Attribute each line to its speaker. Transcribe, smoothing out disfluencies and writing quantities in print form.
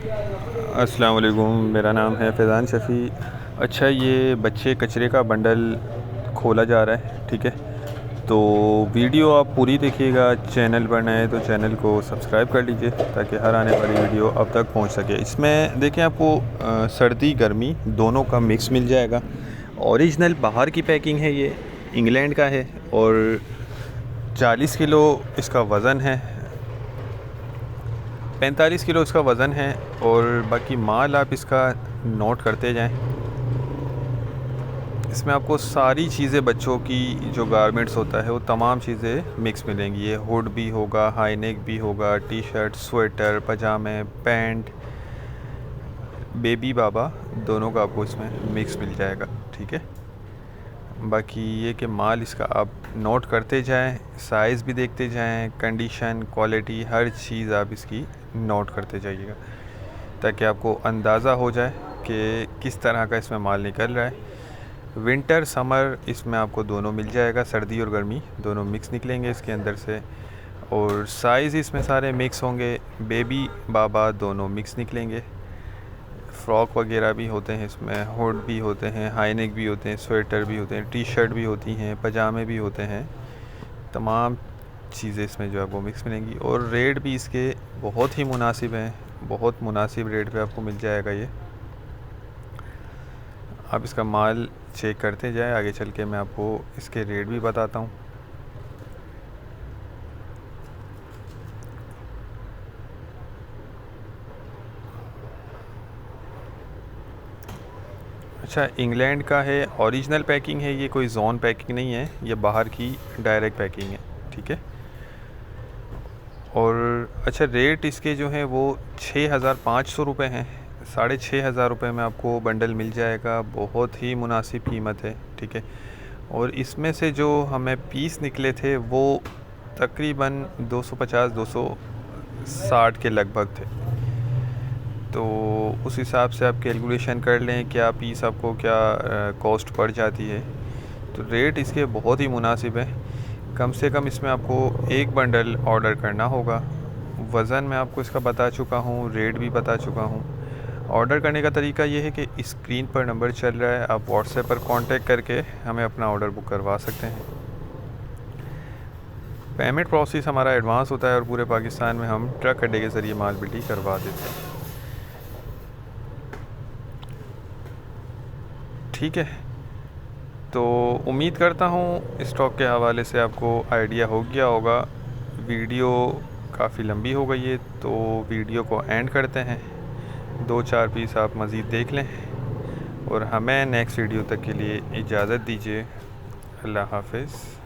Speaker 1: अस्सलाम वालेकुम, मेरा नाम है फैज़ान शफ़ी। अच्छा, ये बच्चे कचरे का बंडल खोला जा रहा है, ठीक है। तो वीडियो आप पूरी देखिएगा। चैनल पर नए तो चैनल को सब्सक्राइब कर लीजिए ताकि हर आने वाली वीडियो अब तक पहुंच सके। इसमें देखें, आपको सर्दी गर्मी दोनों का मिक्स मिल जाएगा। ओरिजिनल बाहर की पैकिंग है, ये इंग्लैंड का है और 40 किलो इसका वज़न है, 45 किलो इसका वज़न है। और बाकी माल आप इसका नोट करते जाएं। इसमें आपको सारी चीज़ें बच्चों की जो गारमेंट्स होता है वो तमाम चीज़ें मिक्स मिलेंगी। ये हुड भी होगा, हाई नेक भी होगा, टी शर्ट, स्वेटर, पजामे, पैंट, बेबी बाबा, दोनों का आपको इसमें मिक्स मिल जाएगा, ठीक है। बाकी ये कि माल इसका आप नोट करते जाएं, साइज़ भी देखते जाएं, कंडीशन, क्वालिटी, हर चीज़ आप इसकी नोट करते जाइएगा ताकि आपको अंदाज़ा हो जाए कि किस तरह का इसमें माल निकल रहा है। विंटर समर इसमें आपको दोनों मिल जाएगा, सर्दी और गर्मी दोनों मिक्स निकलेंगे इसके अंदर से। और साइज़ इसमें सारे मिक्स होंगे, बेबी बाबा दोनों मिक्स निकलेंगे। फ़्रॉक वगैरह भी होते हैं इसमें, हुड भी होते हैं, हाई नेक भी होते हैं, स्वेटर भी होते हैं, टी शर्ट भी होती हैं, पजामे भी होते हैं। तमाम चीज़ें इसमें जो आपको मिक्स मिलेंगी और रेट भी इसके बहुत ही मुनासिब हैं, बहुत मुनासिब रेट पे आपको मिल जाएगा ये। आप इसका माल चेक करते जाएं, आगे चल के मैं आपको इसके रेट भी बताता हूँ। अच्छा, इंग्लैंड का है, ओरिजिनल पैकिंग है ये, कोई जोन पैकिंग नहीं है, ये बाहर की डायरेक्ट पैकिंग है, ठीक है। और अच्छा, रेट इसके जो हैं वो 6,500 रुपये हैं। 6,500 रुपये में आपको बंडल मिल जाएगा, बहुत ही मुनासिब कीमत है, ठीक है। और इसमें से जो हमें पीस निकले थे वो तकरीबन 250-260 के लगभग थे। तो उस हिसाब से आप कैलकुलेशन कर लें क्या पीस आपको क्या कॉस्ट पड़ जाती है। तो रेट इसके बहुत ही मुनासिब है। कम से कम इसमें आपको एक बंडल ऑर्डर करना होगा। वज़न मैं आपको इसका बता चुका हूँ, रेट भी बता चुका हूँ। ऑर्डर करने का तरीका ये है कि स्क्रीन पर नंबर चल रहा है, आप व्हाट्सएप पर कांटेक्ट करके हमें अपना ऑर्डर बुक करवा सकते हैं। पेमेंट प्रोसेस हमारा एडवांस होता है और पूरे पाकिस्तान में हम ट्रक अड्डे के ज़रिए माल बिल्टी करवा देते हैं, ठीक है। तो उम्मीद करता हूँ स्टॉक के हवाले से आपको आइडिया हो गया होगा। वीडियो काफ़ी लंबी हो गई है तो वीडियो को एंड करते हैं। 2-4 पीस आप मज़ीद देख लें और हमें नेक्स्ट वीडियो तक के लिए इजाज़त दीजिए। अल्लाह हाफ़िज़।